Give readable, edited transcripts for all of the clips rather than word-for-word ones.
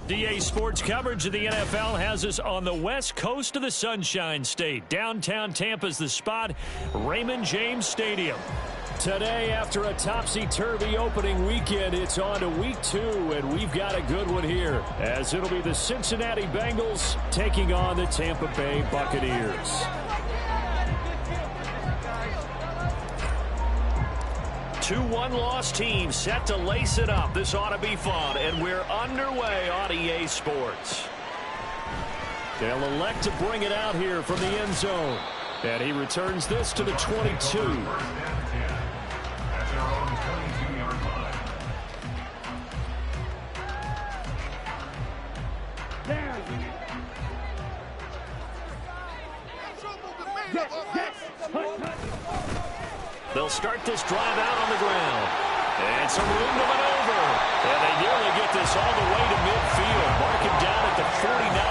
DA Sports coverage of the NFL has us on the west coast of the Sunshine State. Downtown Tampa's the spot, Raymond James Stadium. Today, after a topsy-turvy opening weekend, it's on to week 2, and we've got a good one here, as it'll be the Cincinnati Bengals taking on the Tampa Bay Buccaneers. 2-1 loss team set to lace it up. This ought to be fun, and we're underway on EA Sports. They'll elect to bring it out here from the end zone, and he returns this to the 22. They'll start this drive out on the ground. And some room to maneuver. And they nearly get this all the way to midfield. Mark him down at the 49.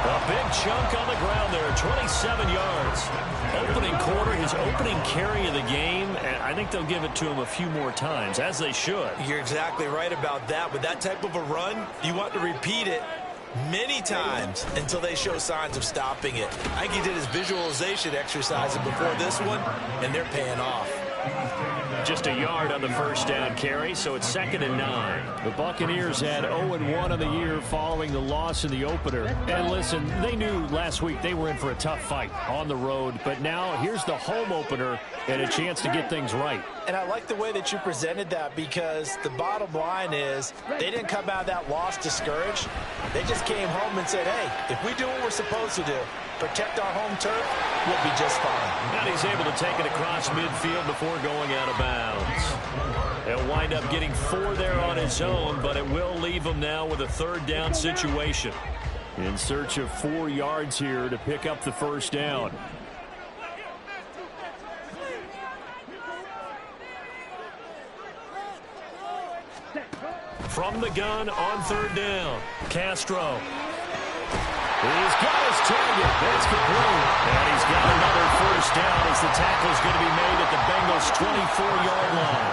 A big chunk on the ground there, 27 yards. Opening quarter, his opening carry of the game, and I think they'll give it to him a few more times, as they should. You're exactly right about that. With that type of a run, you want to repeat it many times until they show signs of stopping it. I think he did his visualization exercises before this one, and they're paying off. Just a yard on the first down carry, so it's 2nd and 9. The Buccaneers had 0-1 on the year following the loss in the opener. And listen, they knew last week they were in for a tough fight on the road, but now here's the home opener and a chance to get things right. And I like the way that you presented that, because the bottom line is they didn't come out of that loss discouraged. They just came home and said, hey, if we do what we're supposed to do, protect our home turf, we'll be just fine. And he's able to take it across midfield before going out of bounds. He'll wind up getting 4 there on his own, but it will leave him now with a 3rd down situation. In search of 4 yards here to pick up the first down. From the gun on 3rd down, Castro. He's got his target. That's complete. And he's got another first down as the tackle is going to be made at the Bengals' 24-yard line.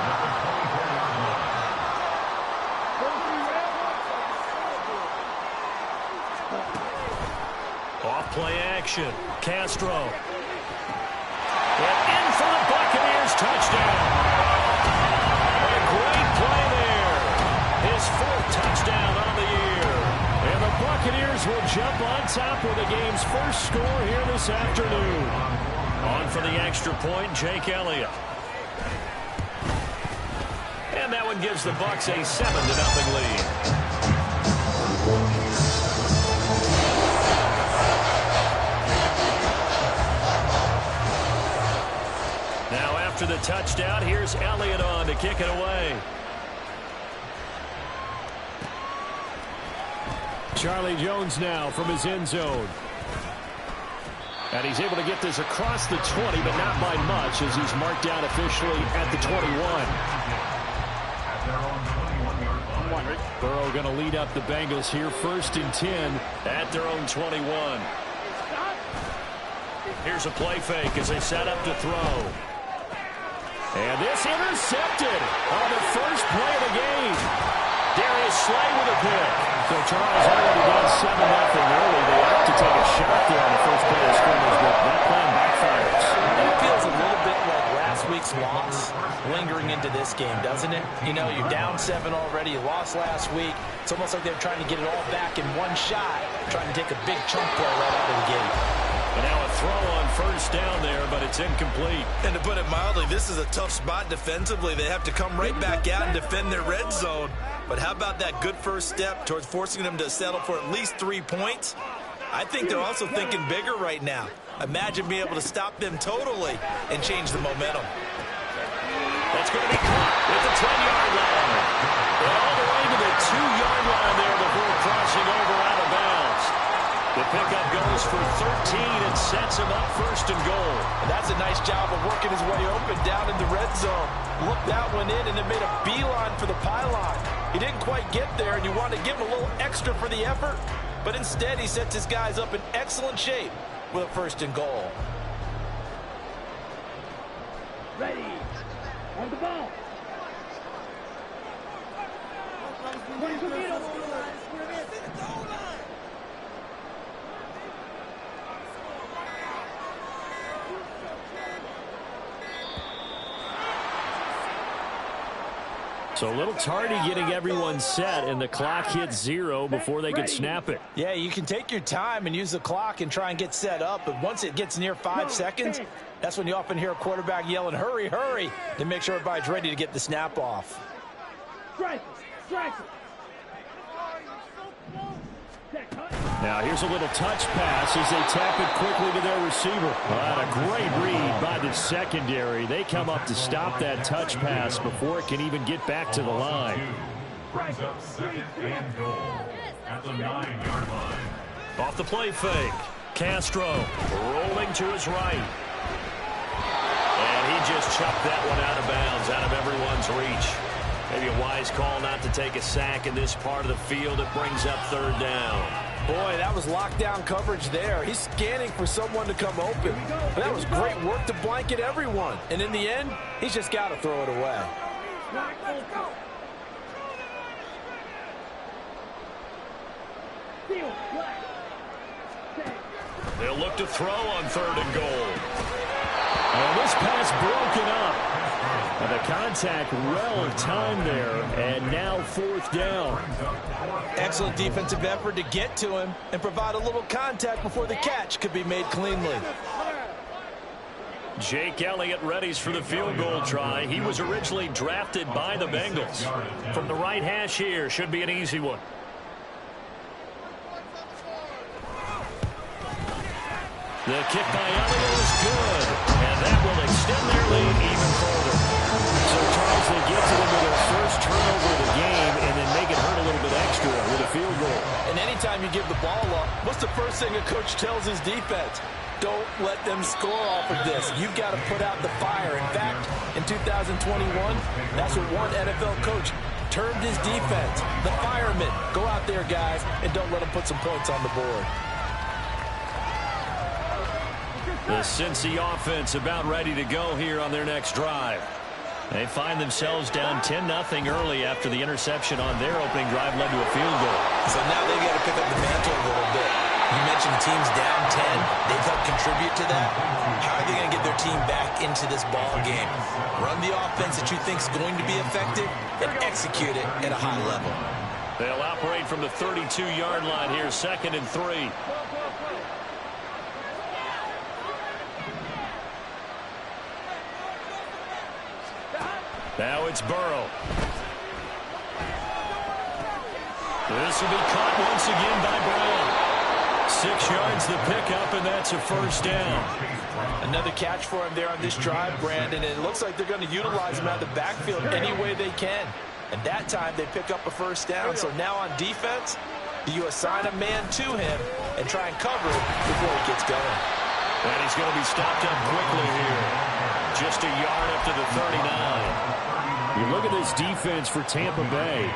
Off play action. Castro. And in for the Buccaneers touchdown. A great play there. His 4th touchdown on the year. And the Buccaneers will jump on top with the game's first score here this afternoon. On for the extra point, Jake Elliott. And that one gives the Bucs a 7-0 lead. Now after the touchdown, here's Elliott on to kick it away. Charlie Jones now from his end zone. And he's able to get this across the 20, but not by much, as he's marked down officially at the 21. Burrow going to lead up the Bengals here, 1st and 10 at their own 21. Here's a play fake as they set up to throw. And this intercepted on the first play of the game. Darius Slay with a pick. So Charles already down 7-0 early. They have to take a shot there on the first play of scrimmage, but that plan backfires. It feels a little bit like last week's loss lingering into this game, doesn't it? You know, you're down 7 already. You lost last week. It's almost like they're trying to get it all back in one shot, trying to take a big chunk play right out of the gate. And now a throw on first down there, but it's incomplete. And to put it mildly, this is a tough spot defensively. They have to come right back out and defend their red zone. But how about that good first step towards forcing them to settle for at least 3 points? I think they're also thinking bigger right now. Imagine being able to stop them totally and change the momentum. That's going to be caught at the 10-yard line. And all the way to the 2-yard line there before crossing over out of bounds. The pickup goes for 13 and sets him up 1st and goal. And that's a nice job of working his way open down in the red zone. Looked that one in and then made a beeline for the pylon. He didn't quite get there, and you want to give him a little extra for the effort. But instead, he sets his guys up in excellent shape with a 1st and goal. Ready. On the ball. So a little tardy getting everyone set, and the clock hits 0 before they could snap it. Yeah, you can take your time and use the clock and try and get set up, but once it gets near 5 seconds, that's when you often hear a quarterback yelling, hurry, hurry, to make sure everybody's ready to get the snap off. Now here's a little touch pass as they tap it quickly to their receiver. A great read by the secondary. They come up to stop that touch pass before it can even get back to the line. Brings up second and goal at the 9-yard line. Off the play fake. Castro rolling to his right. And he just chucked that one out of bounds, out of everyone's reach. Maybe a wise call not to take a sack in this part of the field. It brings up 3rd down. Boy, that was lockdown coverage there. He's scanning for someone to come open. But that was great work to blanket everyone. And in the end, he's just got to throw it away. They'll look to throw on 3rd and goal. And this pass broken up. And the contact well timed there, and now 4th down. Excellent defensive effort to get to him and provide a little contact before the catch could be made cleanly. Jake Elliott readies for the field goal try. He was originally drafted by the Bengals. From the right hash here, should be an easy one. The kick by Elliott is good, and that will extend their lead even further. So Charles, they get to them with their first turnover of the game and then make it hurt a little bit extra with a field goal. And anytime you give the ball up, what's the first thing a coach tells his defense? Don't let them score off of this. You've got to put out the fire. In fact, in 2021, that's what one NFL coach termed his defense. The firemen. Go out there, guys, and don't let them put some points on the board. The Cincy offense about ready to go here on their next drive. They find themselves down 10-0 early after the interception on their opening drive led to a field goal. So now they've got to pick up the mantle a little bit. You mentioned the team's down 10. They've helped contribute to that. How are they going to get their team back into this ball game? Run the offense that you think is going to be effective and execute it at a high level. They'll operate from the 32-yard line here, 2nd and 3. Now it's Burrow. This will be caught once again by Brown. 6 yards the pickup, and that's a 1st down. Another catch for him there on this drive, Brandon, and it looks like they're going to utilize him out of the backfield any way they can. And that time they pick up a 1st down. So now on defense, do you assign a man to him and try and cover it before he gets going? And he's going to be stopped up quickly here. Just a yard up to the 39. You look at this defense for Tampa Bay.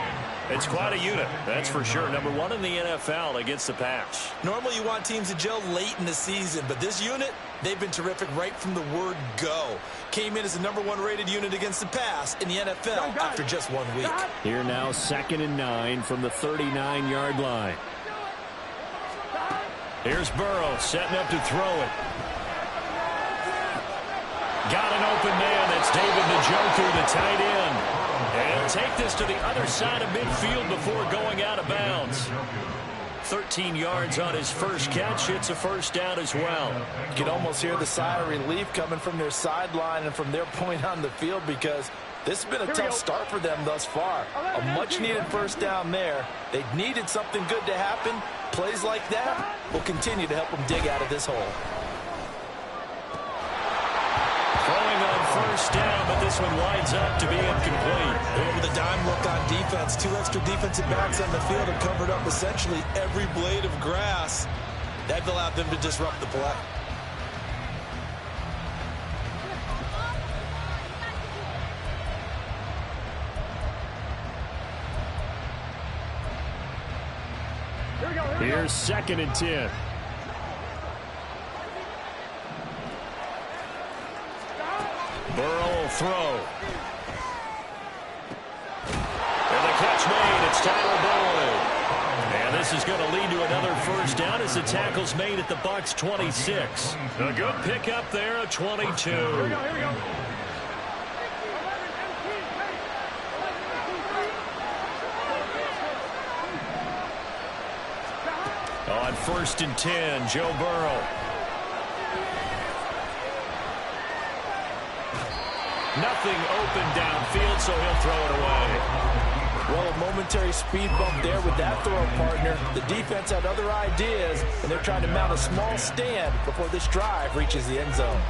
It's quite a unit, that's for sure. Number 1 in the NFL against the pass. Normally you want teams to gel late in the season, but this unit, they've been terrific right from the word go. Came in as the number 1 rated unit against the pass in the NFL after just 1 week. Here now 2nd and 9 from the 39-yard line. Here's Burrow setting up to throw it. Got an open man. That's David Njoku, the tight end. And take this to the other side of midfield before going out of bounds. 13 yards on his first catch. It's a 1st down as well. You can almost hear the sigh of relief coming from their sideline and from their point on the field because this has been a tough start for them thus far. A much-needed 1st down there. They needed something good to happen. Plays like that will continue to help them dig out of this hole. Throwing on 1st down, but this one winds up to be incomplete. With a dime look on defense, 2 extra defensive backs on the field have covered up essentially every blade of grass. That allowed them to disrupt the play. Here's 2nd and 10. Burrow will throw. And the catch made. It's Tyler Boyd. And this is going to lead to another 1st down as the tackle's made at the Bucs 26. A good pickup there, a 22. On 1st and 10, Joe Burrow. Nothing open downfield, so he'll throw it away. Well, a momentary speed bump there with that throw partner. The defense had other ideas, and they're trying to mount a small stand before this drive reaches the end zone.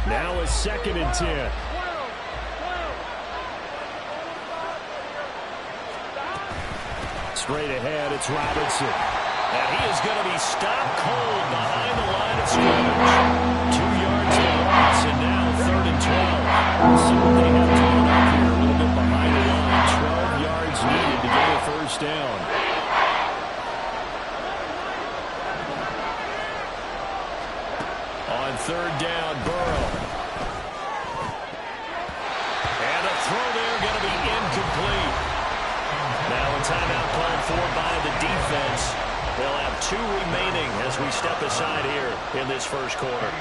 Now a 2nd and 10. Straight ahead, it's Robinson. And he is going to be stopped cold behind the line of scrimmage. 2 yards to loss, and now 3rd and 12. We'll see what they have to put up here. A little bit behind the line. 12 yards needed to get a first down. On 3rd down, Burrow. And a throw there going to be incomplete. Now a timeout called for by the defense. They'll have 2 remaining as we step aside here in this first quarter.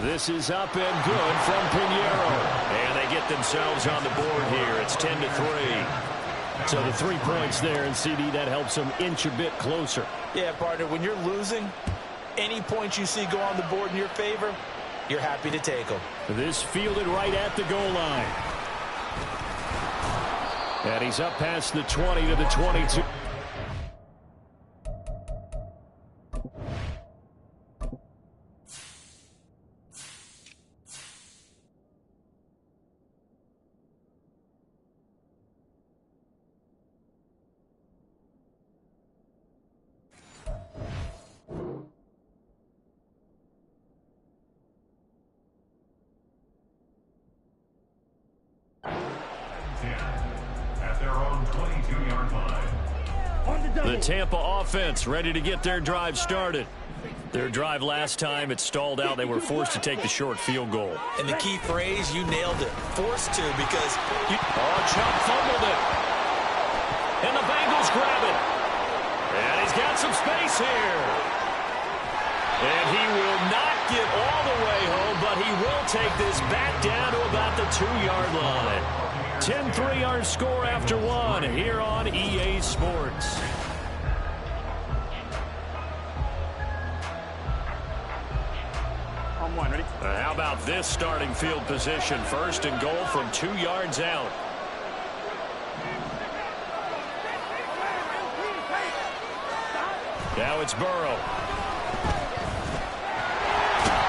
This is up and good from Pinheiro. And they get themselves on the board here. It's 10-3. So the 3 points there, and CD, that helps them inch a bit closer. Yeah, partner, when you're losing, any points you see go on the board in your favor, you're happy to take them. This fielded right at the goal line. And he's up past the 20 to the 22. The Tampa offense ready to get their drive started. Their drive last time, it stalled out. They were forced to take the short field goal. And the key phrase, you nailed it. Forced to, because you... Chubb fumbled it. And the Bengals grab it. And he's got some space here. And he will not get all the way home, but he will take this back down to about the 2-yard line. 10-3 our score after 1 here on EA Sports. On 1, ready? How about this starting field position? 1st and goal from 2 yards out. Now it's Burrow.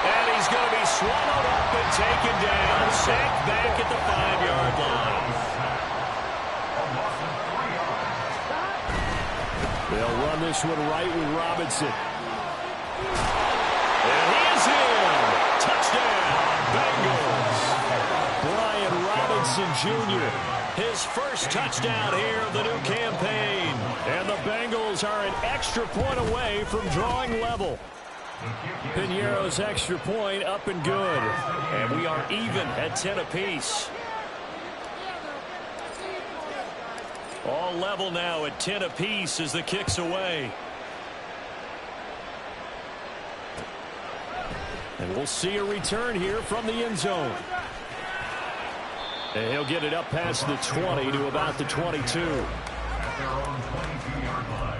And he's going to be swallowed up and taken down. Sacked back at the 5-yard line. They'll run this one right with Robinson. And he is in. Touchdown, Bengals. Brian Robinson Jr., his first touchdown here of the new campaign. And the Bengals are an extra point away from drawing level. Pinheiro's extra point up and good. And we are even at 10 apiece. All level now at 10 apiece as the kick's away. And we'll see a return here from the end zone. And he'll get it up past the 20 to about the 22. At their own 22-yard line.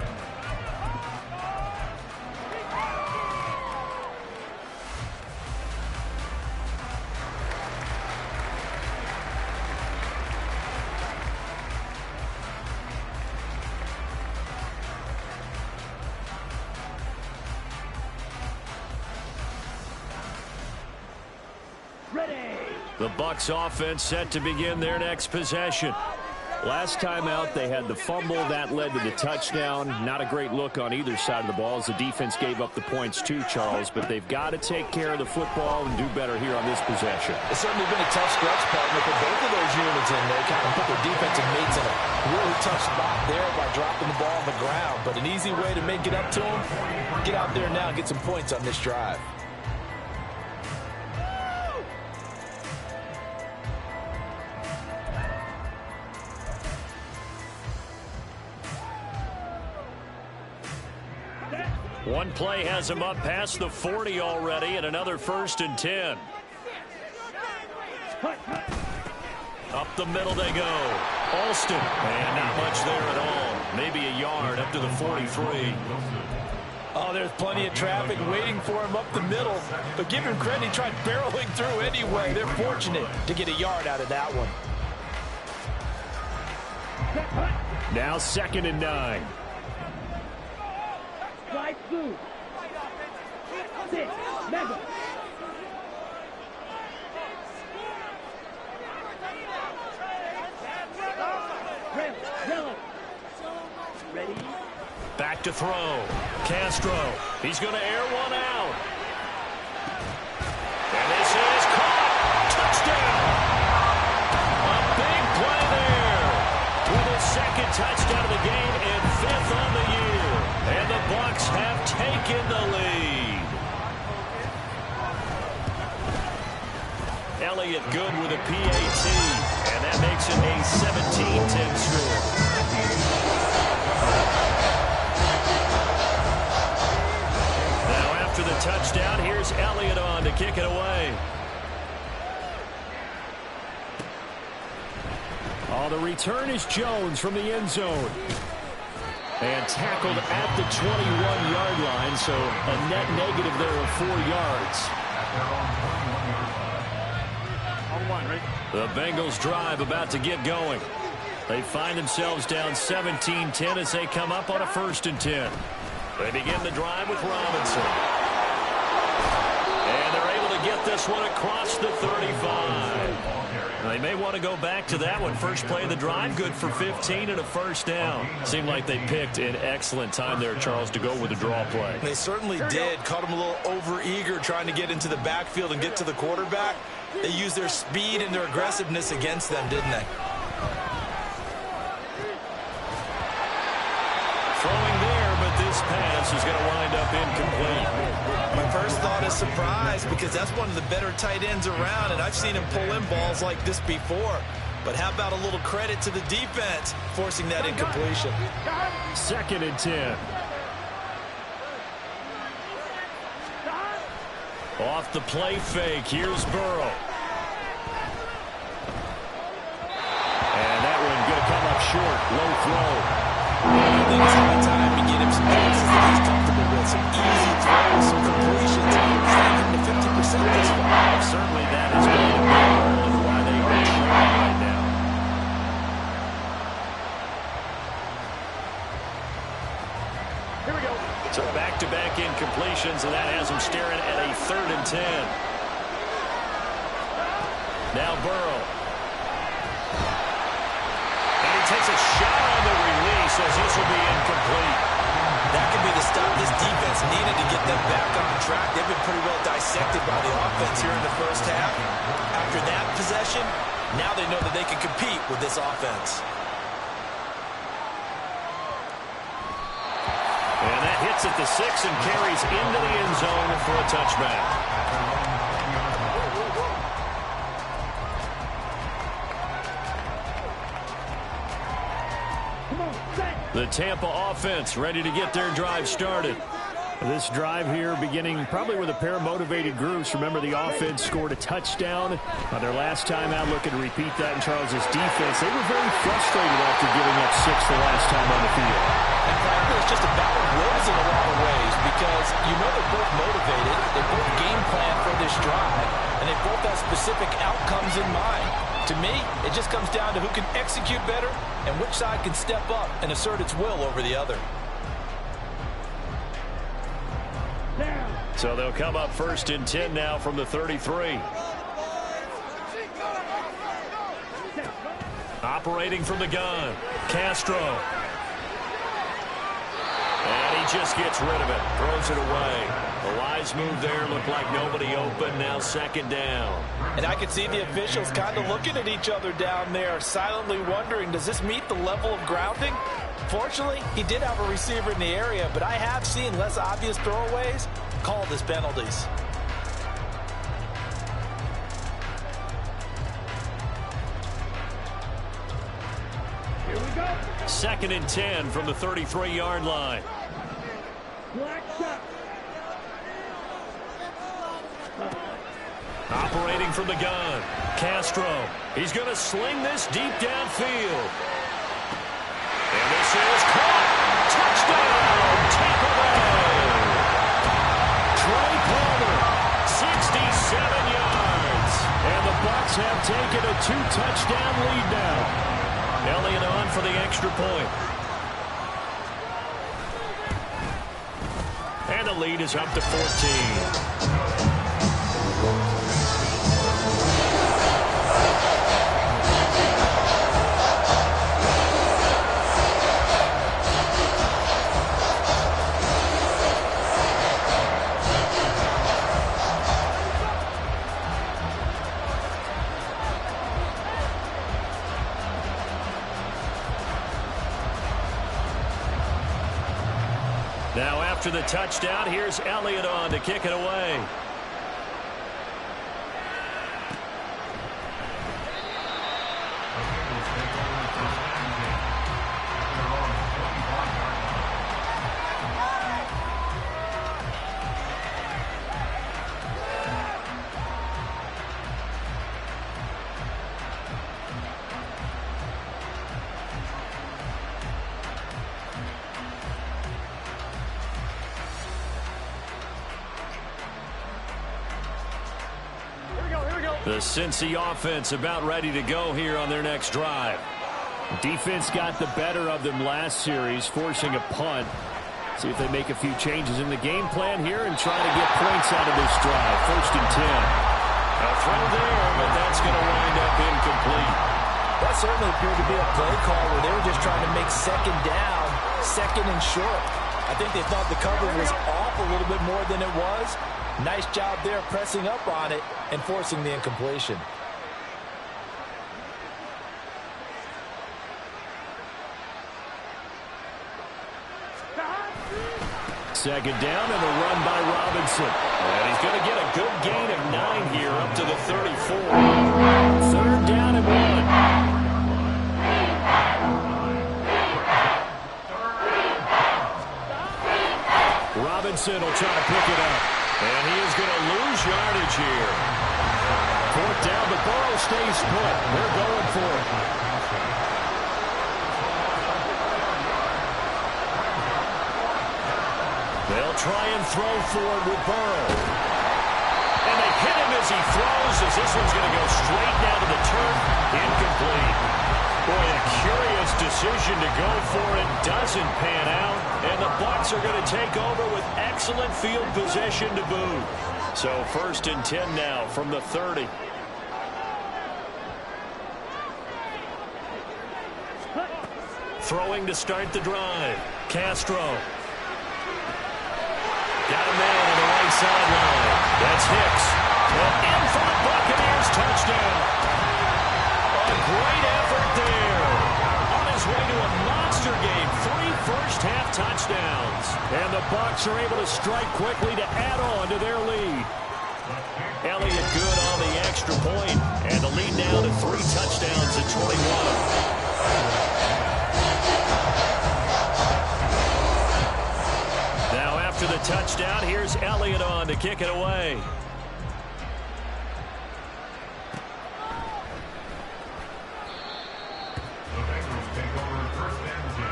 The Bucs offense set to begin their next possession. Last time out, they had the fumble. That led to the touchdown. Not a great look on either side of the ball as the defense gave up the points too, Charles. But they've got to take care of the football and do better here on this possession. It's certainly been a tough stretch, partner, for both of those units in there. Kind of put their defensive mates in a really tough spot there by dropping the ball on the ground. But an easy way to make it up to them, get out there now and get some points on this drive. One play has him up past the 40 already, and another 1st and 10. Up the middle they go. Alston. And not much there at all. Maybe a yard up to the 43. Oh, there's plenty of traffic waiting for him up the middle. But give him credit, he tried barreling through anyway. They're fortunate to get a yard out of that one. Now 2nd and 9. Right through. 6. Mega. Red. Yellow. Ready. Back to throw. Castro. He's going to air one out. And this is caught. Touchdown. A big play there. With his 2nd touchdown of the game and 5th on the year. And the Bucs have taken the lead. Elliott good with a PAT. And that makes it a 17-10 score. After the touchdown, here's Elliott on to kick it away. Oh, the return is Jones from the end zone. And tackled at the 21-yard line, so a net negative there of 4 yards. The Bengals drive about to get going. They find themselves down 17-10 as they come up on a 1st and 10. They begin the drive with Robinson. And they're able to get this one across the 35. They may want to go back to that one. First play of the drive, good for 15 and a 1st down. Seemed like they picked an excellent time there, Charles, to go with the draw play. They certainly did. Caught them a little over-eager trying to get into the backfield and get to the quarterback. They used their speed and their aggressiveness against them, didn't they? Throwing there, but this pass is going to wind up incomplete. My first thought is surprise because that's one of the better tight ends around, and I've seen him pull in balls like this before. But how about a little credit to the defense forcing that incompletion? 2nd and 10. Off the play fake, here's Burrow. And that one going to come up short, low throw. I think it's high time to get him some passes that he's comfortable with. Some easy throws, some completions. He's not getting to 50% this far. Certainly that is going to be part of why they are trying right now. Here we go. So back-to-back incompletions, and that has them staring at a 3rd and 10. Now Burrow. Takes a shot on the release as this will be incomplete. That could be the stop this defense needed to get them back on track. They've been pretty well dissected by the offense here in the 1st half. After that possession, now they know that they can compete with this offense. And that hits at the 6 and carries into the end zone for a touchback. The Tampa offense ready to get their drive started. This drive here beginning probably with a pair of motivated groups. Remember, the offense scored a touchdown on their last time out. Looking to repeat that in Charles's defense. They were very frustrated after giving up 6 the last time on the field. And frankly, it's just a battle of wills in a lot of ways because you know they're both motivated. They both game plan for this drive, and they both have specific outcomes in mind. To me, it just comes down to who can execute better and which side can step up and assert its will over the other. So they'll come up 1st and 10 now from the 33. Operating from the gun, Castro. And he just gets rid of it, throws it away. A wise move there, looked like nobody open, now 2nd down. And I could see the officials kind of looking at each other down there, silently wondering, does this meet the level of grounding? Fortunately, he did have a receiver in the area, but I have seen less obvious throwaways called as penalties. Here we go. 2nd and 10 from the 33-yard line. Black shot. Operating from the gun, Castro. He's going to sling this deep downfield. And this is caught. Touchdown, Tampa Bay. Trey Palmer, 67 yards. And the Bucs have taken a 2-touchdown lead now. Elliott on for the extra point. And the lead is up to 14. Now after the touchdown, here's Elliott on to kick it away. The Cincy offense about ready to go here on their next drive. Defense got the better of them last series, forcing a punt. See if they make a few changes in the game plan here and try to get points out of this drive. 1st and 10. A throw there, but that's going to wind up incomplete. That certainly appeared to be a play call where they were just trying to make second down, second and short. I think they thought the coverage was off a little bit more than it was. Nice job there pressing up on it and forcing the incompletion. Second down and a run by Robinson. And he's going to get a good gain of 9 here up to the 34. 3rd down and 1. Robinson will try to pick it up. And he is going to lose yardage here. 4th down, but Burrow stays put. They're going for it. They'll try and throw forward with Burrow. And they hit him as he throws, as this one's going to go straight down to the turf. Incomplete. Boy, a curious decision to go for it. Doesn't pan out. And the Bucs are going to take over with excellent field position to boot. So 1st and 10 now from the 30. Throwing to start the drive. Castro. Got him down on the right sideline. That's Hicks. And in for the Buccaneers touchdown. A great effort there. On his way to a monster game. 3 first-half touchdowns. And the Bucs are able to strike quickly to add on to their lead. Elliott good on the extra point. And the lead now to 3 touchdowns at 21. After the touchdown, here's Elliott on to kick it away. The Bengals take over 1st and 10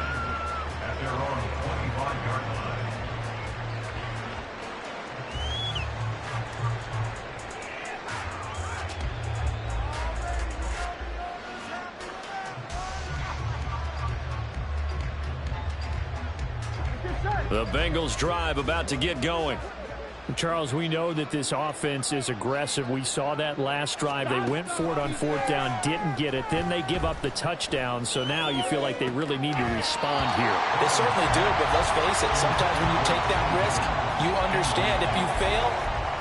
at their own 25-yard line. The Bengals drive about to get going. Charles, we know that this offense is aggressive. We saw that last drive. They went for it on 4th down, didn't get it. Then they give up the touchdown. So now you feel like they really need to respond here. They certainly do, but let's face it. Sometimes when you take that risk, you understand if you fail,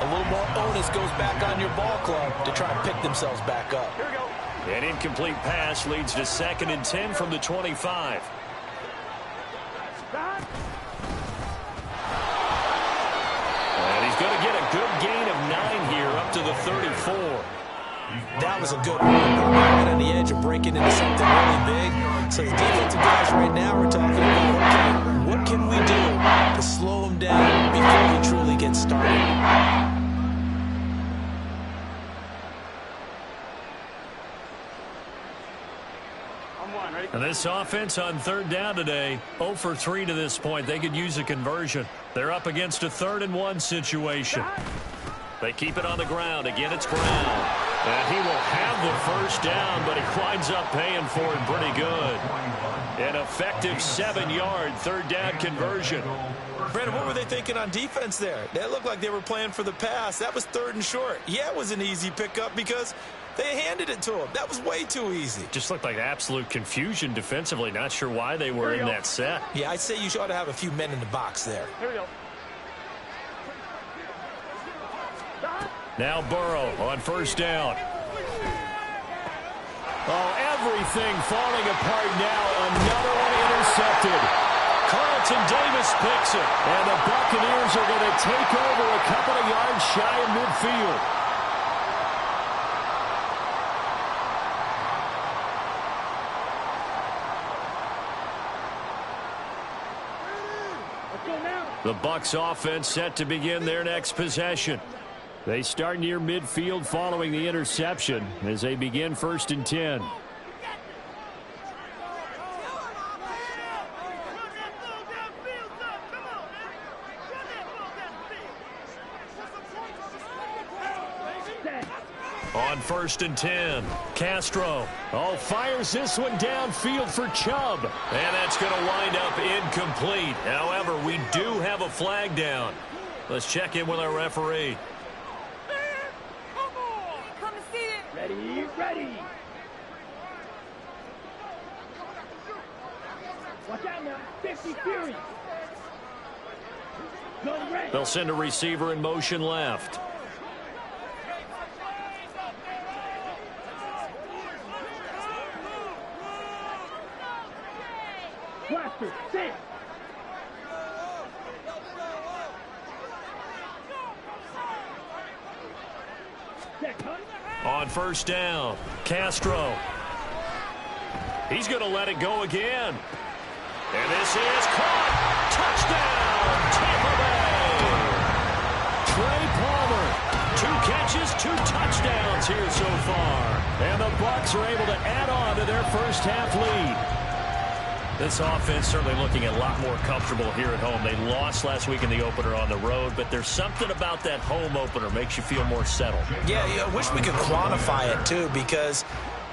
a little more onus goes back on your ball club to try and pick themselves back up. Here we go. An incomplete pass leads to 2nd and 10 from the 25. And he's going to get a good gain of 9 here up to the 34. That was a good one. Right on the edge of breaking into something really big. So the defensive guys right now are talking about, okay, what can we do to slow him down before he truly gets started? And this offense on third down today, 0 for 3 to this point. They could use a conversion. They're up against a 3rd and 1 situation. They keep it on the ground. Again, it's Brown. And he will have the first down, but he winds up paying for it pretty good. An effective 7-yard third down conversion. Brandon, what were they thinking on defense there? They looked like they were playing for the pass. That was 3rd and short. Yeah, it was an easy pickup because they handed it to him. That was way too easy. Just looked like absolute confusion defensively. Not sure why they were in that set. Yeah, I'd say you ought to have a few men in the box there. Here we go. Now Burrow on first down. Oh, everything falling apart now. Another one intercepted. Carlton Davis picks it. And the Buccaneers are going to take over a couple of yards shy of midfield. Let's go now. The Bucs offense set to begin their next possession. They start near midfield following the interception as they begin 1st and 10. On 1st and 10, Castro. Oh, fires this one downfield for Chubb. And that's going to wind up incomplete. However, we do have a flag down. Let's check in with our referee. Ready, ready. Watch out now. 50 Fury. Gun ready. They'll send a receiver in motion left. Blaster, sit. On first down, Castro. He's going to let it go again. And this is caught. Touchdown, Tampa Bay. Trey Palmer, 2 catches, 2 touchdowns here so far. And the Bucs are able to add on to their first half lead. This offense certainly looking a lot more comfortable here at home. They lost last week in the opener on the road, but there's something about that home opener makes you feel more settled. Yeah, I wish we could quantify it, too, because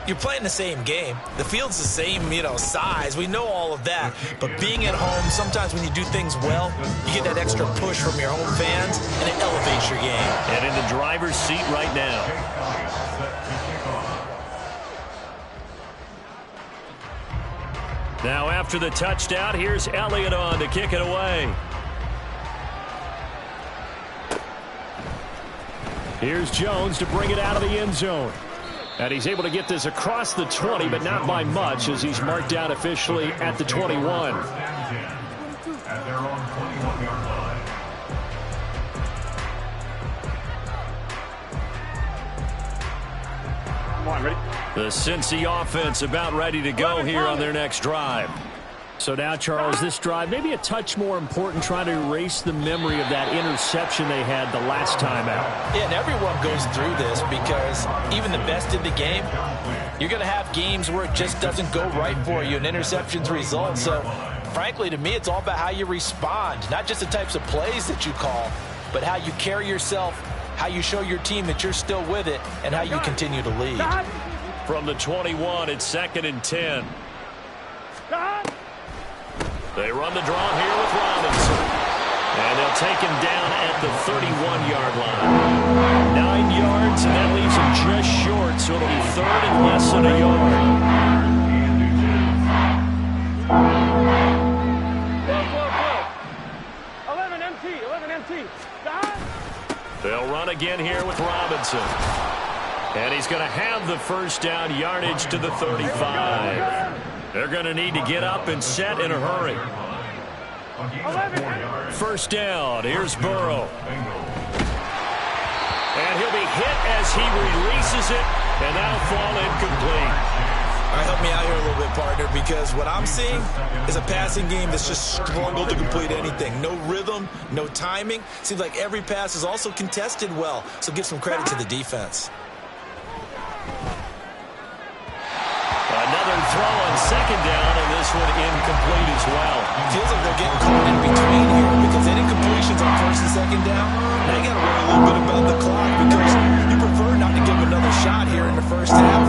you're playing the same game. The field's the same, size. We know all of that. But being at home, sometimes when you do things well, you get that extra push from your home fans, and it elevates your game. And in the driver's seat right now. Now after the touchdown, here's Elliott on to kick it away. Here's Jones to bring it out of the end zone. And he's able to get this across the 20, but not by much as he's marked out officially at the 21. At their own 21-yard line. Come on, ready? The Cincy offense about ready to go here on their next drive. So now, Charles, this drive maybe a touch more important, trying to erase the memory of that interception they had the last time out. Yeah, and everyone goes through this because even the best in the game, you're going to have games where it just doesn't go right for you, and interceptions result. So, frankly, to me, it's all about how you respond, not just the types of plays that you call, but how you carry yourself, how you show your team that you're still with it, and how you continue to lead. From the 21, it's 2nd and 10. They run the draw here with Robinson. And they'll take him down at the 31-yard line. 9 yards, and that leaves him just short, so it'll be 3rd and less than a yard. Go. 11 MT. They'll run again here with Robinson. And he's going to have the first down, yardage to the 35. They're going to need to get up and set in a hurry. First down, here's Burrow. And he'll be hit as he releases it, and that'll fall incomplete. All right, help me out here a little bit, partner, because what I'm seeing is a passing game that's just struggled to complete anything. No rhythm, no timing. Seems like every pass is also contested well, so give some credit to the defense. Another another throw on second down, and this one incomplete as well. Feels like they're getting caught in between here because they didn't completions on first and second down. Now you got to worry a little bit about the clock because you prefer not to give another shot here in the first half.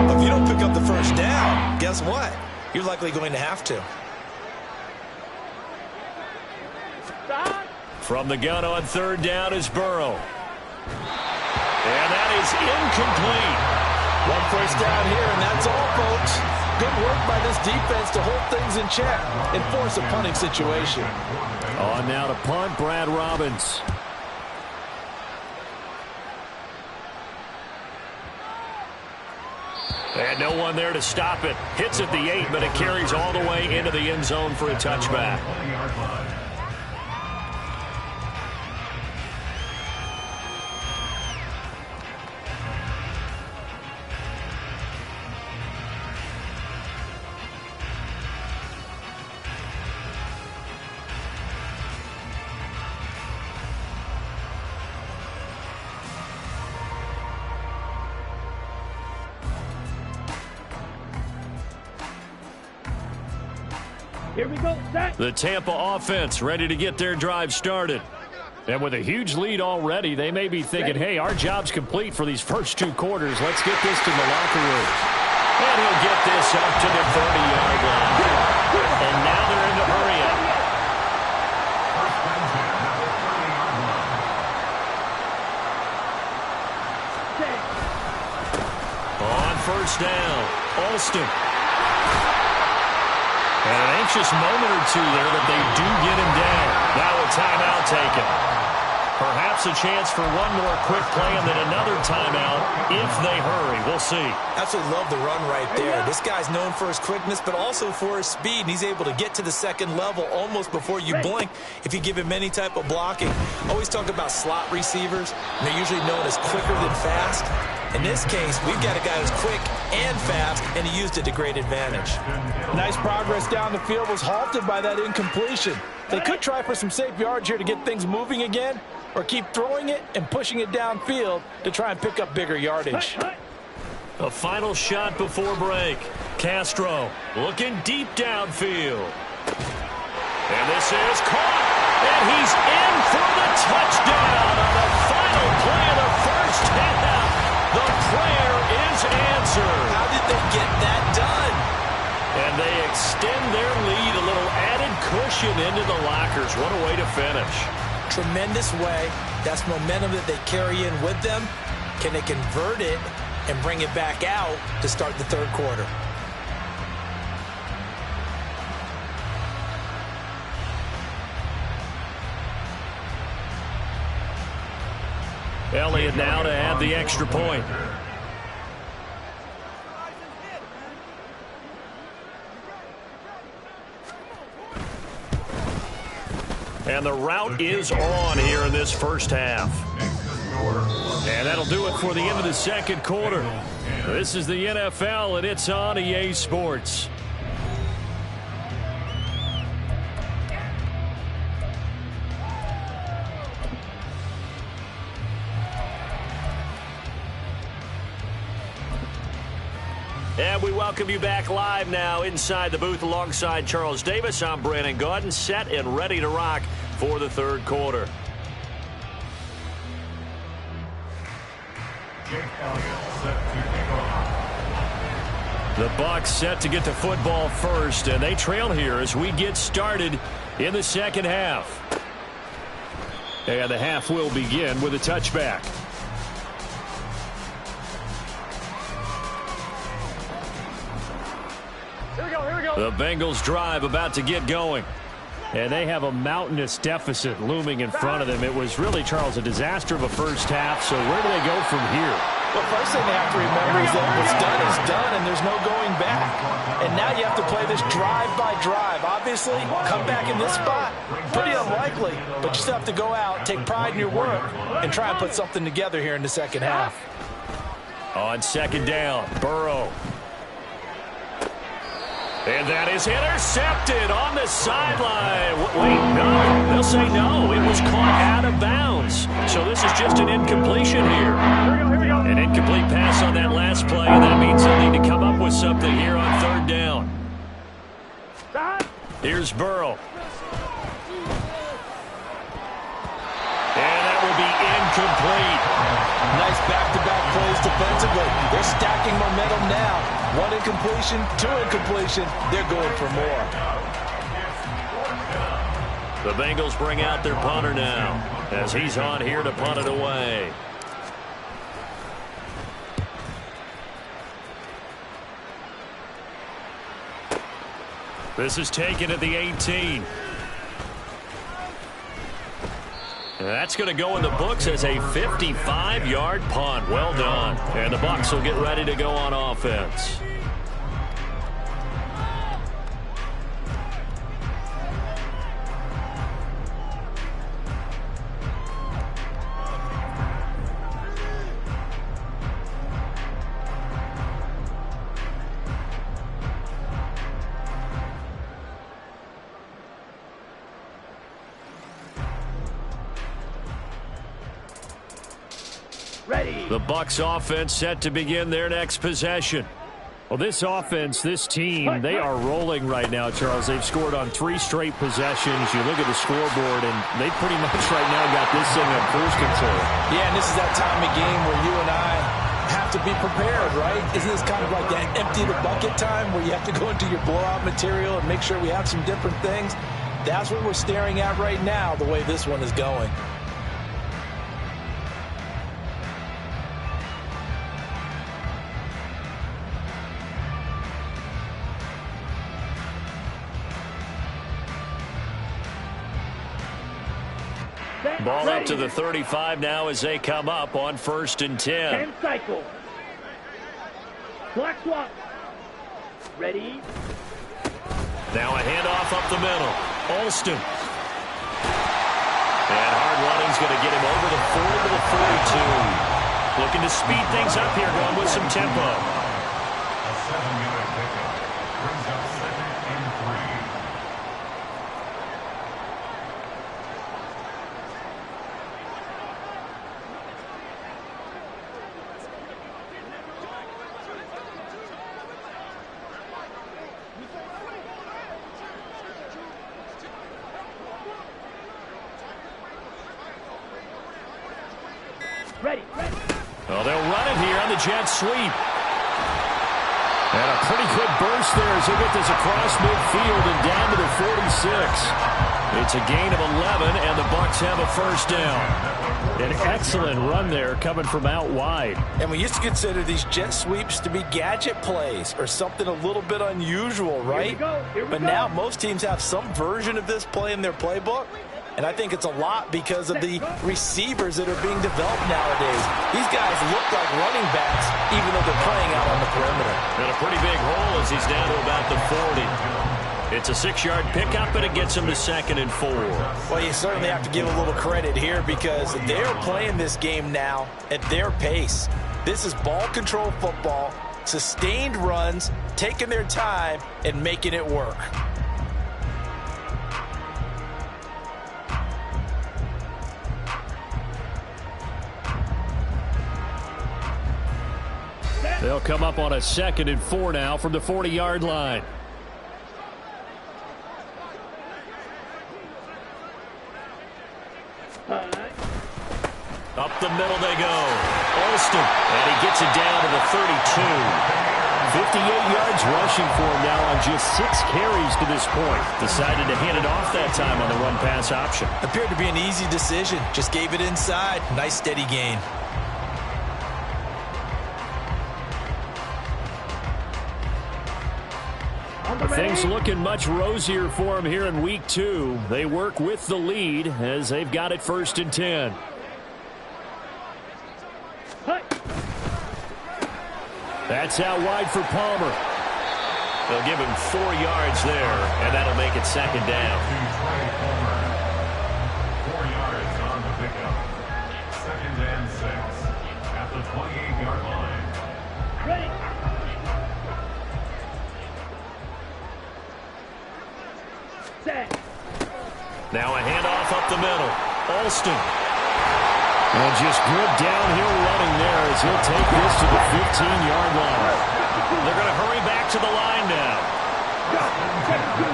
But if you don't pick up the first down, guess what? You're likely going to have to. From the gun on third down is Burrow. And that is incomplete. One first down here, and that's all, folks. Good work by this defense to hold things in check and force a punting situation. On now to punt, Brad Robbins. And no one there to stop it. Hits at the 8, but it carries all the way into the end zone for a touchback. Here we go, set. The Tampa offense ready to get their drive started. And with a huge lead already, they may be thinking, hey, our job's complete for these first 2 quarters. Let's get this to the locker room. And he'll get this up to the 30-yard line. And now they're in the hurry up. On first down, Alston. And an anxious moment or two there, but they do get him down. Now a timeout taken. Perhaps a chance for one more quick play and then another timeout if they hurry. We'll see. Absolutely love the run right there. This guy's known for his quickness, but also for his speed. And he's able to get to the second level almost before you blink if you give him any type of blocking. Always talk about slot receivers, and they're usually known as quicker than fast. In this case, we've got a guy who's quick and fast, and he used it to great advantage. Nice progress down the field was halted by that incompletion. They could try for some safe yards here to get things moving again, or keep throwing it and pushing it downfield to try and pick up bigger yardage. A final shot before break. Castro looking deep downfield. And this is caught. And he's in for the touchdown on the final play of the first half. The prayer is answered. How did they get that done? And they extend their lead, a little added cushion into the lockers. What a way to finish. Tremendous way. That's momentum that they carry in with them. Can they convert it and bring it back out to start the third quarter? Elliott now to add the extra point. And the route is on here in this first half. And that'll do it for the end of the second quarter. This is the NFL, and it's on EA Sports. And we welcome you back live now inside the booth alongside Charles Davis. I'm Brandon Gaudin, set and ready to rock for the third quarter. The Bucs set to get the football first, and they trail here as we get started in the second half. And the half will begin with a touchback. The Bengals drive about to get going. And they have a mountainous deficit looming in front of them. It was really, Charles, a disaster of a first half. So where do they go from here? Well, first thing they have to remember is that what's done is done, and there's no going back. And now you have to play this drive by drive. Obviously, come back in this spot, pretty unlikely. But you still have to go out, take pride in your work, and try and put something together here in the second half. On second down, Burrow. And that is intercepted on the sideline. Wait, no. They'll say no. It was caught out of bounds. So this is just an incompletion here. An incomplete pass on that last play, and that means they'll need to come up with something here on third Here's Burrow. And that will be incomplete. Nice back-to-back plays defensively. They're stacking momentum now. 1 incompletion, 2 incompletion. They're going for more. The Bengals bring out their punter now as he's on here to punt it away. This is taken at the 18. And that's going to go in the books as a 55-yard punt. Well done. And the Bucs will get ready to go on offense. The Bucs offense set to begin their next possession. Well, this offense, this team, they are rolling right now, Charles. They've scored on 3 straight possessions. You look at the scoreboard, and they pretty much right now got this thing on cruise control. Yeah, and this is that time of game where you and I have to be prepared, right? Isn't this kind of like that empty the bucket time where you have to go into your blowout material and make sure we have some different things? That's what we're staring at right now, the way this one is going. Ball up to the 35 now as they come up on 1st and 10. 10 cycle. Black swap. Ready. Now a handoff up the middle. Alston. And hard running's going to get him over the 40 to the 42. Looking to speed things up here, going with some tempo. A 7-yard pickup brings up 2nd and 3. Ready. Well, they'll run it here on the jet sweep. And a pretty good burst there as they get this across midfield and down to the 46. It's a gain of 11, and the Bucs have a 1st down. An excellent run there coming from out wide. And we used to consider these jet sweeps to be gadget plays or something a little bit unusual, right? Here we But go. now most teams have some version of this play in their playbook. And I think it's a lot because of the receivers that are being developed nowadays. These guys look like running backs, even though they're playing out on the perimeter. And a pretty big hole as he's down to about the 40. It's a 6-yard pickup, and it gets him to 2nd and 4. Well, you certainly have to give a little credit here because they're playing this game now at their pace. This is ball control football, sustained runs, taking their time, and making it work. They'll come up on a 2nd and 4 now from the 40-yard line. Up the middle they go. Alston, and he gets it down to the 32. 58 yards rushing for him now on just 6 carries to this point. Decided to hand it off that time on the run-pass option. Appeared to be an easy decision. Just gave it inside. Nice steady gain. Things looking much rosier for him here in week 2. They work with the lead as they've got it 1st and 10. That's out wide for Palmer. They'll give him 4 yards there, and that'll make it 2nd down. 4 yards on the pickup. 2nd and 6 at the 28-yard line. Ready. Set. Now a handoff up the middle. Alston. And just good downhill running there as he'll take this to the 15-yard line. They're going to hurry back to the line now. Go. 17.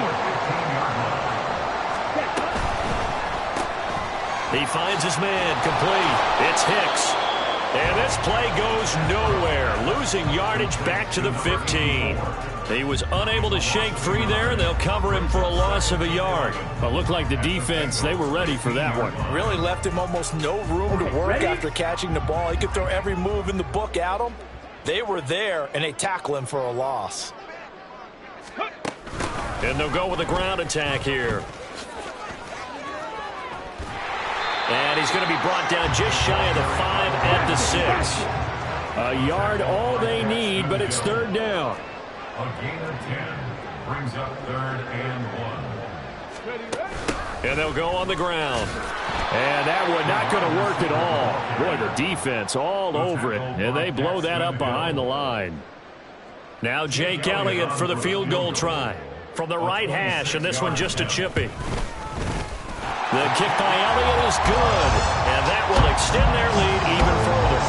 He finds his man, complete. It's Hicks. And this play goes nowhere, losing yardage back to the 15. He was unable to shake free there, and they'll cover him for a loss of a yard. Well, looked like the defense, they were ready for that one. Really left him almost no room to work after catching the ball. He could throw every move in the book at him. They were there, and they tackle him for a loss. And they'll go with a ground attack here. And he's going to be brought down just shy of the 5 at the 6. A yard all they need, but it's third down. A gain of 10 brings up 3rd and 1. And they'll go on the ground. And that one not going to work at all. Boy, the defense all over it, and they blow that up behind the line. Now Jake Elliott for the field goal try. From the right hash, and this one just a chippy. The kick by Elliott is good, and that will extend their lead even further.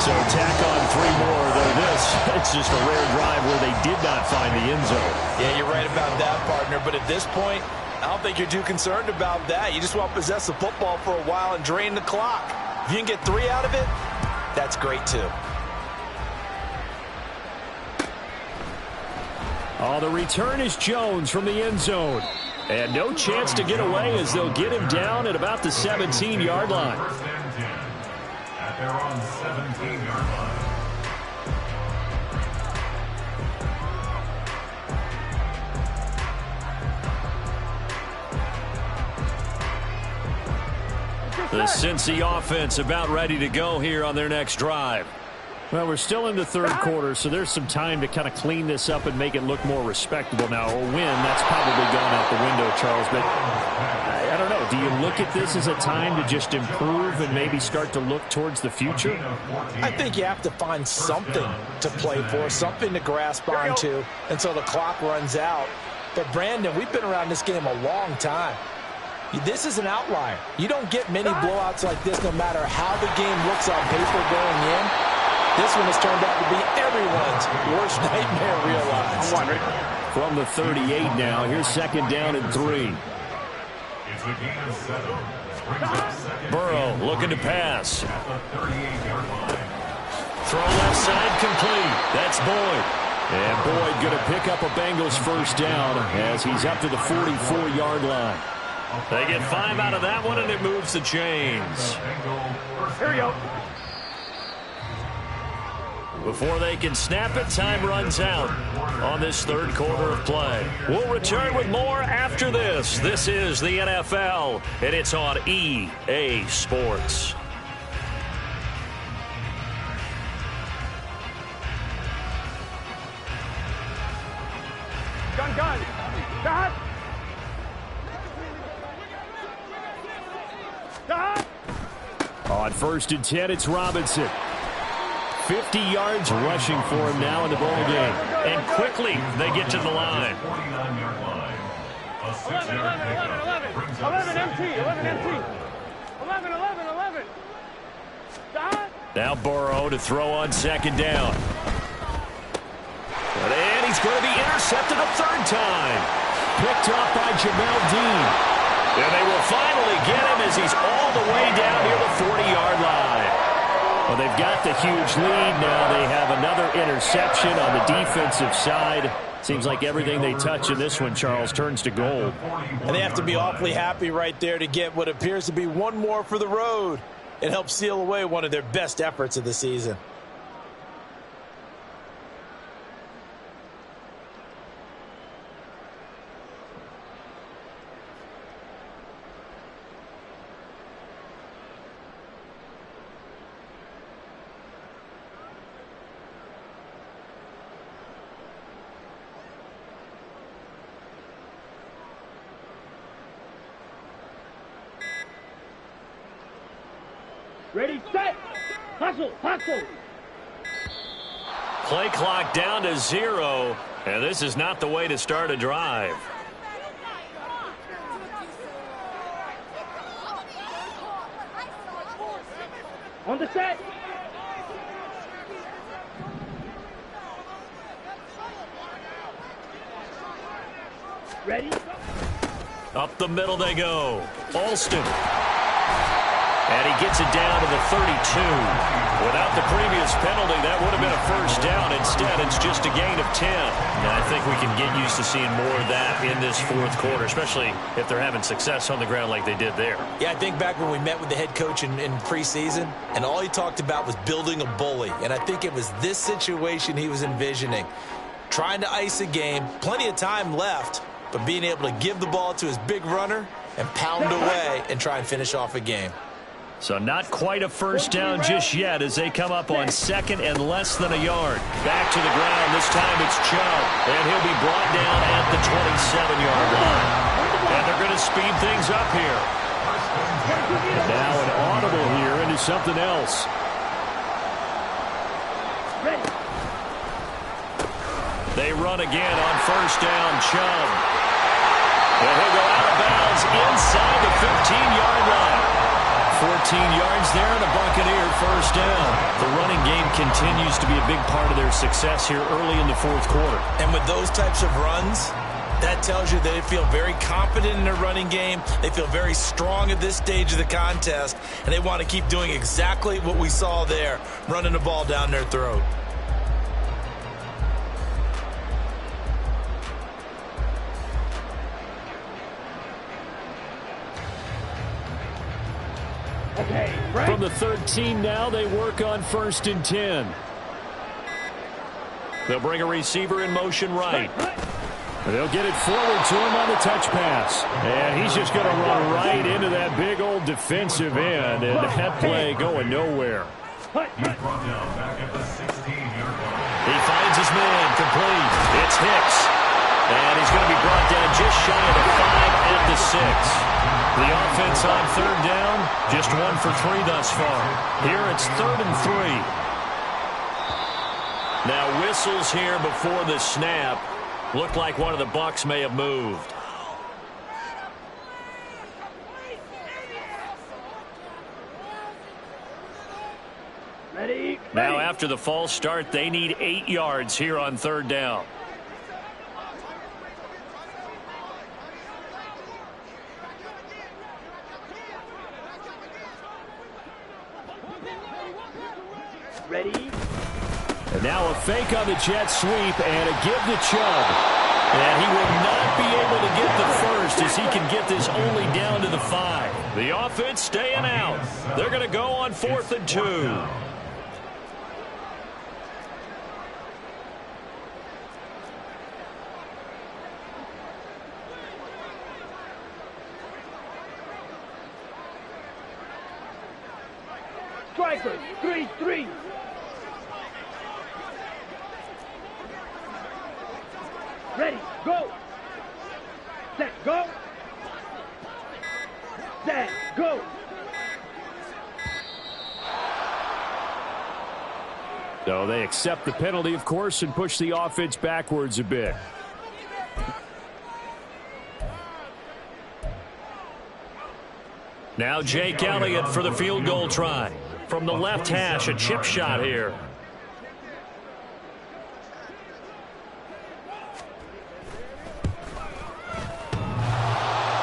So tack on 3 more, though this, it's just a rare drive where they did not find the end zone. Yeah, you're right about that, partner, but at this point, I don't think you're too concerned about that. You just want to possess the football for a while and drain the clock. If you can get 3 out of it, that's great too. Oh, the return is Jones from the end zone. And no chance to get away as they'll get him down at about the 17-yard line. 1st and 10 at their own 17-yard line. The Cincy offense about ready to go here on their next drive. Well, we're still in the third quarter, so there's some time to kind of clean this up and make it look more respectable. Now, a win, that's probably gone out the window, Charles, but I don't know. Do you look at this as a time to just improve and maybe start to look towards the future? I think you have to find something to play for, something to grasp onto until the clock runs out. But, Brandon, we've been around this game a long time. This is an outlier. You don't get many blowouts like this no matter how the game looks on paper going in. This one has turned out to be everyone's worst nightmare realized. From the 38 now, here's 2nd down and 3. It's a gain of 7. Brings up 2nd. Burrow looking to pass. At the 38-yard line. Throw left side complete. That's Boyd. And Boyd going to pick up a Bengals first down as he's up to the 44-yard line. They get 5 out of that one, and it moves the chains. Here we go. Before they can snap it, time runs out on this third quarter of play. We'll return with more after this. This is the NFL, and it's on EA Sports. Gun. Stop. On 1st and 10, it's Robinson. 50 yards rushing for him now in the ball game. And quickly, they get to the line. 49-yard line. A 6-yard pickup. Brings up 11 2nd empty. 11 empty. 11. Stop. Now Burrow to throw on 2nd down. And he's going to be intercepted a 3rd time. Picked off by Jamel Dean. And they will finally get him as he's all the way down near the 40-yard line. Well, they've got the huge lead now. They have another interception on the defensive side. Seems like everything they touch in this one, Charles, turns to gold. And they have to be awfully happy right there to get what appears to be one more for the road. It helps seal away one of their best efforts of the season. Ready, set. Hustle. Play clock down to 0, and this is not the way to start a drive. On the set. Ready. Up the middle they go. Alston. And he gets it down to the 32. Without the previous penalty, that would have been a first down. Instead, it's just a gain of 10. And I think we can get used to seeing more of that in this fourth quarter, especially if they're having success on the ground like they did there. Yeah, I think back when we met with the head coach in preseason, and all he talked about was building a bully. And I think it was this situation he was envisioning. Trying to ice a game, plenty of time left, but being able to give the ball to his big runner and pound away and try and finish off a game. So not quite a first down just yet as they come up on second and less than a yard. Back to the ground. This time it's Chubb. And he'll be brought down at the 27-yard line. And they're going to speed things up here. And now an audible here into something else. They run again on first down. Chubb. And he'll go out of bounds inside the 15-yard line. 14 yards there and a Buccaneer first down. The running game continues to be a big part of their success here early in the fourth quarter. And with those types of runs, that tells you that they feel very confident in their running game. They feel very strong at this stage of the contest, and they want to keep doing exactly what we saw there, running the ball down their throat. From the 13 now, they work on 1st and 10. They'll bring a receiver in motion right. They'll get it forward to him on the touch pass. And he's just going to run right into that big old defensive end. And that play going nowhere. He's brought down back at the 16-yard line. He finds his man complete. It's Hicks. And he's going to be brought down just shy of the 5 at the 6. The offense on third down, just 1 for 3 thus far. Here it's 3rd and 3. Now whistles here before the snap. Looked like one of the Bucs may have moved. Ready. Now after the false start, they need 8 yards here on third down. Ready. And now a fake on the jet sweep and a give to Chubb. And he will not be able to get the first as he can get this only down to the 5. The offense staying out. They're going to go on 4th and 2. Strikers. 3-3. Ready, go. Set, go. Set, go. So they accept the penalty, of course, and push the offense backwards a bit. Now Jake Elliott for the field goal try. From the left hash, a chip shot here.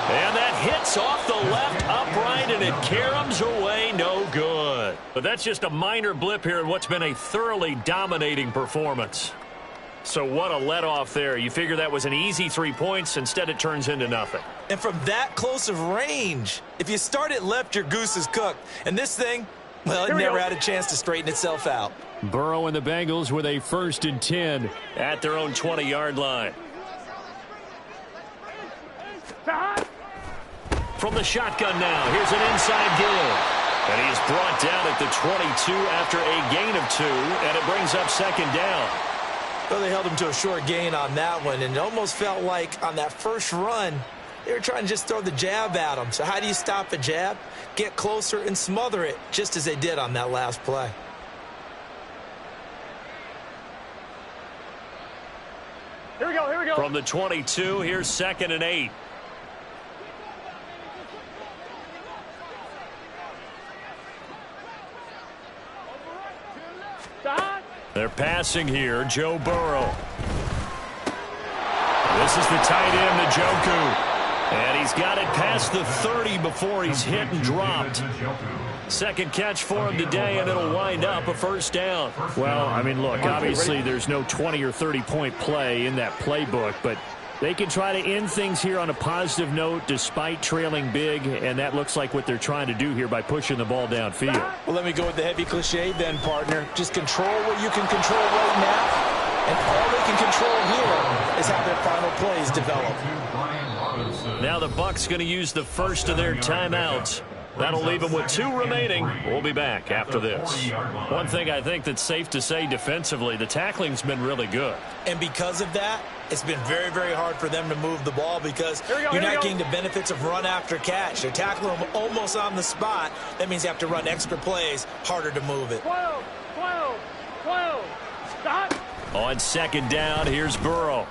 And that hits off the left upright, and it caroms away, no good. But that's just a minor blip here in what's been a thoroughly dominating performance. So what a let-off there. You figure that was an easy 3 points. Instead, it turns into nothing. And from that close of range, if you start it left, your goose is cooked. And this thing, well, it never had a chance to straighten itself out. Burrow and the Bengals with a 1st and 10 at their own 20-yard line. From the shotgun now, here's an inside give. And he is brought down at the 22 after a gain of 2, and it brings up 2nd down. Well, they held him to a short gain on that one, and it almost felt like on that first run, they were trying to just throw the jab at him. So how do you stop a jab? Get closer and smother it, just as they did on that last play. Here we go, here we go. From the 22, here's 2nd and 8. They're passing here, Joe Burrow. This is the tight end, Njoku. And he's got it past the 30 before he's hit and dropped. Second catch for him today, and it'll wind up a first down. Well, I mean, look, obviously there's no 20 or 30-point play in that playbook, but they can try to end things here on a positive note despite trailing big, and that looks like what they're trying to do here by pushing the ball downfield. Well, let me go with the heavy cliche then, partner. Just control what you can control right now, and all they can control here is how their final plays develop. Now the Bucs going to use the first of their timeouts. That'll leave them with 2 remaining. We'll be back after this. One thing I think that's safe to say defensively, the tackling's been really good. And because of that, it's been very, very hard for them to move the ball because you're not getting the benefits of run after catch. They're tackling them almost on the spot. That means you have to run extra plays, harder to move it. 12, 12, 12. Stop. On second down, here's Burrow.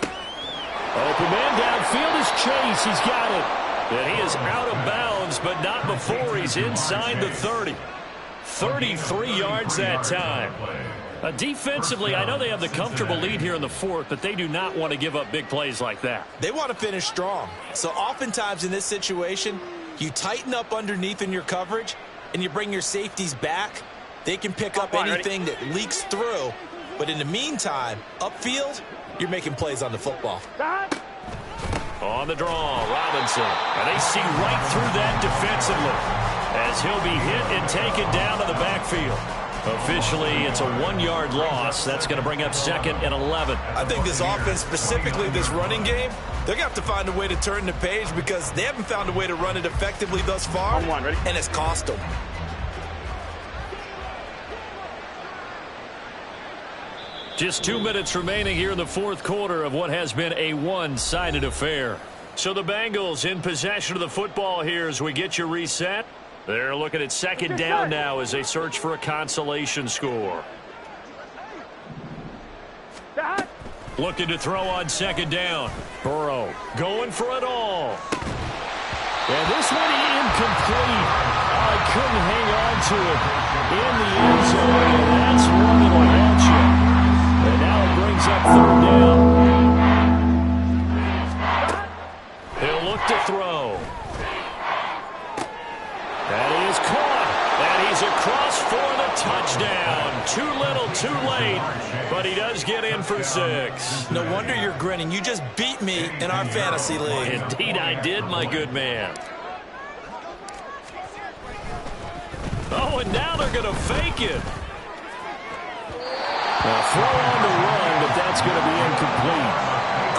Open man downfield is Chase. He's got it. And he is out of bounds, but not before he's inside the 30. 33 yards that time. Defensively, I know they have the comfortable lead here in the fourth, but they do not want to give up big plays like that. They want to finish strong. So oftentimes in this situation, you tighten up underneath in your coverage, and you bring your safeties back. They can pick up anything that leaks through. But in the meantime, upfield, you're making plays on the football. Stop. On the draw, Robinson. And they see right through that defensively as he'll be hit and taken down to the backfield. Officially, it's a 1-yard loss. That's going to bring up second and 11. I think this offense, specifically this running game, they're going to have to find a way to turn the page because they haven't found a way to run it effectively thus far, and it's cost them. Just 2 minutes remaining here in the fourth quarter of what has been a one-sided affair. So the Bengals in possession of the football here as we get you reset. They're looking at second down now as they search for a consolation score. Stop. Looking to throw on second down. Burrow going for it all. And this one incomplete. I couldn't hang on to it in the end zone. And that's one that'll haunt you. And now it brings up third down. He'll look to throw. That is caught. And he's across for the touchdown. Too little, too late. But he does get in for 6. No wonder you're grinning. You just beat me in our fantasy league. Indeed I did, my good man. Oh, and now they're going to fake it. Well, throw on the run, but that's going to be incomplete.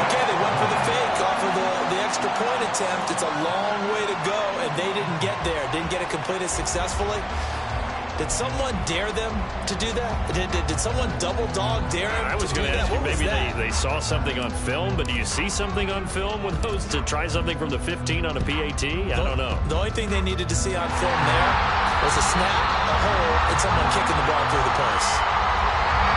Okay, they went for the fake off of the extra point attempt. It's a long way to go, and they didn't get there. Didn't get it completed successfully. Did someone dare them to do that? Did someone double dog dare them I was to do going to that? ask you, What was maybe that? they saw something on film, but do you see something on film with those to try something from the 15 on a PAT? I don't know. The only thing they needed to see on film there was a snap, a hole, and someone kicking the ball through the post.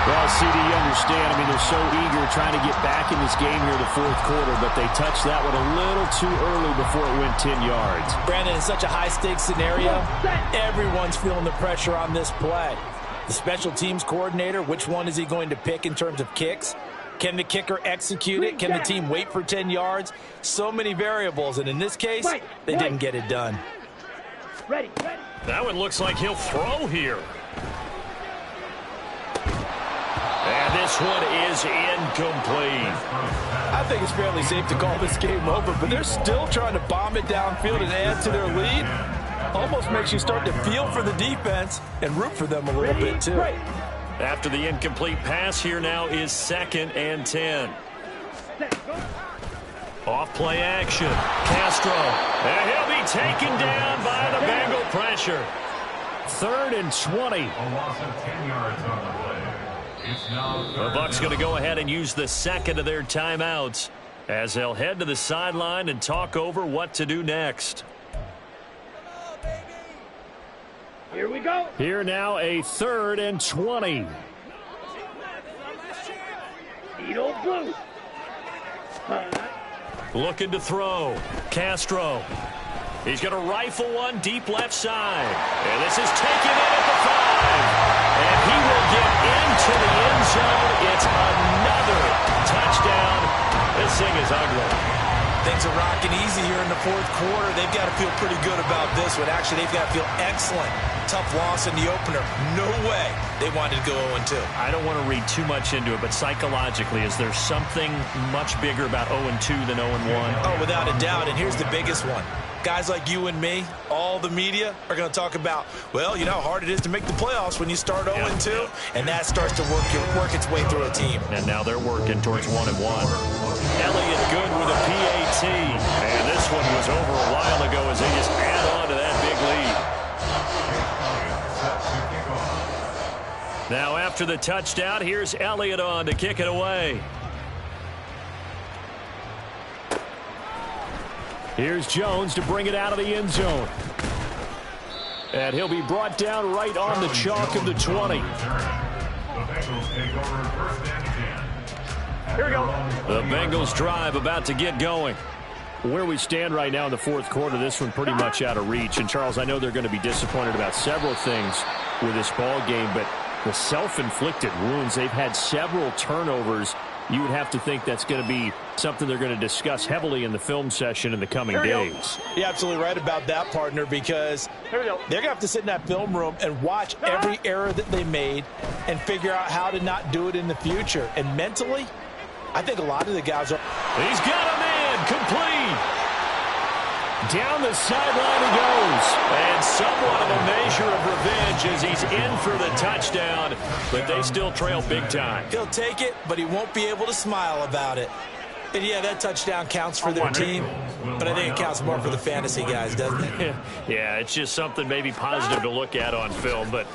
Well, CD, you understand. I mean, they're so eager trying to get back in this game here in the fourth quarter, but they touched that one a little too early before it went 10 yards. Brandon, in such a high-stakes scenario, everyone's feeling the pressure on this play. The special teams coordinator, which one is he going to pick in terms of kicks? Can the kicker execute it? Can the team wait for 10 yards? So many variables, and in this case, they didn't get it done. Ready, ready. That one looks like he'll throw here. And this one is incomplete. I think it's fairly safe to call this game over, but they're still trying to bomb it downfield and add to their lead. Almost makes you start to feel for the defense and root for them a little bit, too. After the incomplete pass, here now is second and 10. Off play action. Castro. And he'll be taken down by the Bengal pressure. 3rd and 20. A loss of 10 yards on the play. It's now The Bucs going to go ahead and use the second of their timeouts as they'll head to the sideline and talk over what to do next. Here we go. Here now a 3rd and 20. Edo blue. Looking to throw. Castro. He's going to rifle one deep left side. And this is taken in at the 5. And he will get into the end zone. It's another touchdown. This thing is ugly. Things are rocking easy here in the fourth quarter. They've got to feel pretty good about this one. Actually, they've got to feel excellent. Tough loss in the opener. No way they wanted to go 0-2. I don't want to read too much into it, but psychologically, is there something much bigger about 0-2 than 0-1? Oh, without a doubt, and here's the biggest one. Guys like you and me, all the media, are going to talk about, well, you know how hard it is to make the playoffs when you start 0-2, and that starts to work its way through a team. And now they're working towards 1-1. Elliott good with a PAT, and this one was over a while ago as they just add on to that big lead. Now after the touchdown, here's Elliott on to kick it away. Here's Jones to bring it out of the end zone. And he'll be brought down right on the chalk of the 20. Here we go. The Bengals drive about to get going. Where we stand right now in the fourth quarter, this one pretty much out of reach. And, Charles, I know they're going to be disappointed about several things with this ball game, but the self-inflicted wounds, they've had several turnovers. You would have to think that's going to be something they're going to discuss heavily in the film session in the coming days. You're absolutely right about that, partner, because they're going to have to sit in that film room and watch every error that they made and figure out how to not do it in the future. And mentally, I think a lot of the guys are... He's got a man complete. Down the sideline he goes. And somewhat of a measure of revenge as he's in for the touchdown. But they still trail big time. He'll take it, but he won't be able to smile about it. And, yeah, that touchdown counts for their team, but I think it counts more for the fantasy guys, doesn't it? Yeah, it's just something maybe positive to look at on film, but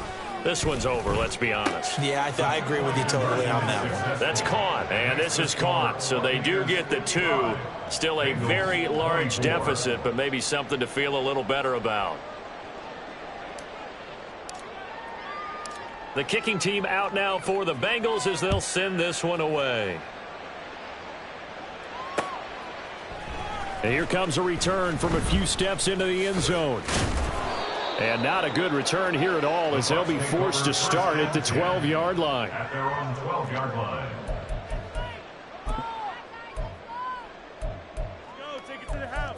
this one's over, let's be honest. Yeah, I agree with you totally on that one. That's caught, and this is caught, so they do get the 2. Still a very large deficit, but maybe something to feel a little better about. The kicking team out now for the Bengals as they'll send this one away. And here comes a return from a few steps into the end zone. And not a good return here at all as they'll be forced to start at the 12-yard line. At their own 12-yard line. Go, take it to the house.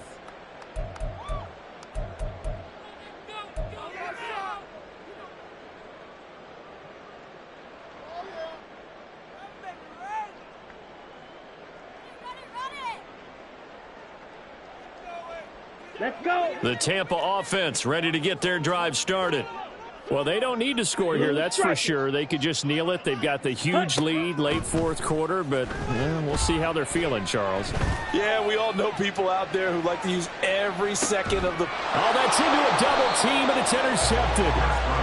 Let's go. The Tampa offense ready to get their drive started. Well, they don't need to score here, that's for sure. They could just kneel it. They've got the huge lead late fourth quarter, but we'll see how they're feeling, Charles. Yeah, we all know people out there who like to use every second of the... Oh, that's into a double team, and it's intercepted.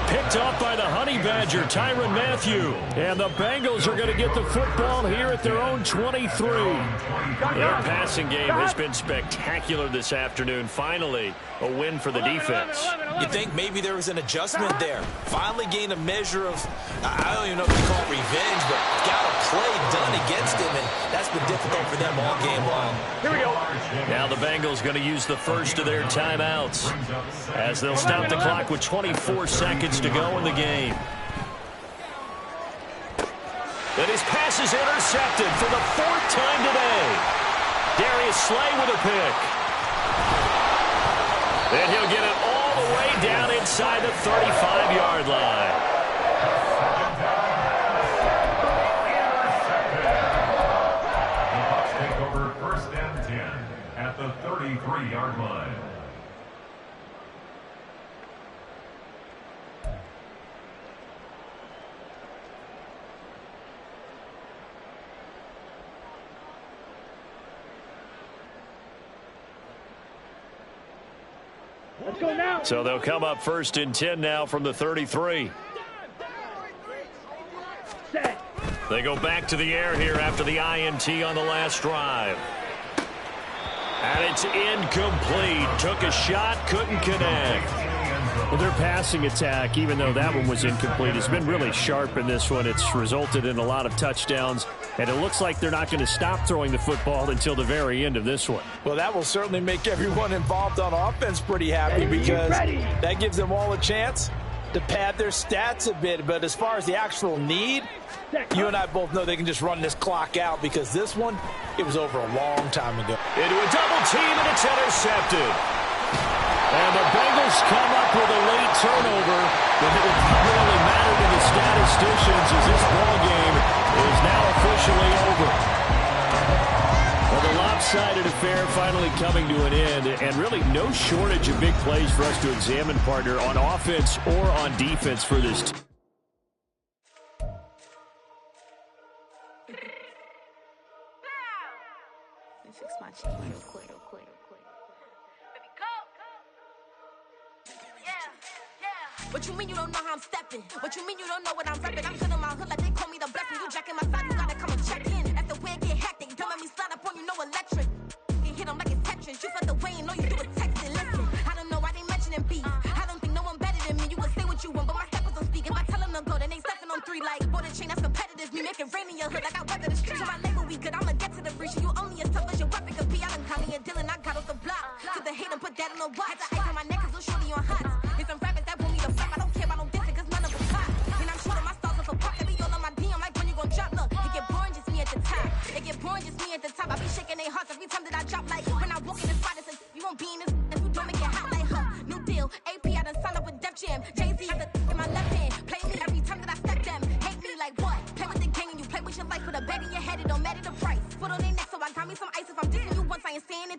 Picked off by the Honey Badger, Tyrann Mathieu. And the Bengals are going to get the football here at their own 23. Their passing game has been spectacular this afternoon. Finally, a win for the defense. You think maybe there was an adjustment there. Finally gained a measure of, I don't even know if you call it revenge, but got a play done against him, and that's been difficult for them all game long. Here we go. Now the Bengals going to use the first of their timeouts as they'll stop the clock with 24 seconds to go in the game. And his pass is intercepted for the 4th time today. Darius Slay with a pick. And he'll get it all the way down inside the 35-yard line. The Bucs take over 1st and 10 at the 33-yard line. Let's go now. So they'll come up 1st and 10 now from the 33. Set. They go back to the air here after the INT on the last drive. And it's incomplete. Took a shot, couldn't connect. Well, their passing attack, even though that one was incomplete, has been really sharp in this one. It's resulted in a lot of touchdowns, and it looks like they're not going to stop throwing the football until the very end of this one. Well, that will certainly make everyone involved on offense pretty happy because that gives them all a chance to pad their stats a bit, but as far as the actual need, you and I both know they can just run this clock out because this one, it was over a long time ago. Into a double team, and it's intercepted. And the Bengals come up with a late turnover, but it didn't really matter to the statisticians as this ball game is now officially over. Well, the lopsided affair finally coming to an end, and really no shortage of big plays for us to examine, partner, on offense or on defense for this team. Fix my cheek real quick. What you mean you don't know how I'm stepping? What you mean you don't know what I'm repping? I'm good in my hood like they call me the blessing. You jacking my side, you gotta come and check in. That's the way it get hectic. Don't let me slide up on you, no electric. You hit them like it's Tetris. You felt the way and all you do is text it. Listen, I don't know why they mentioning beef. I don't think no one better than me. You can say what you want, but my steppers don't speak. If I tell them to go, then they stepping on 3 like border chain. That's competitive. Me make it rain in your hood like I weather the streets. So my label we good. I'ma get to the breach. You only as tough as your weapon could be. I done Connie and Dylan. I got off the block. To the hate and put that on the watch. Had the ice on my neck 'cause little shorty on hot. Here's some rappers that want me to flop. I don't care about no diss 'cause none of them hot. And I'm shooting my stars off a pop. They be all on my DM like when you gon' drop. Look, it get boring just me at the top. It get boring just me at the top. I be shaking their hearts every time that I drop. Like when I walk in the spot, it says you won't be in this. And you don't make it hot like her. New deal. AP, I done signed up with Def Jam. Jay-Z has the in my left hand. Play me every time that I step them. Hate me like what? Play with the gang and you play with your life. Put a bag in your head, it don't matter the price. Put on their neck, so I got me some ice. If I'm dissing you once, I ain't saying it.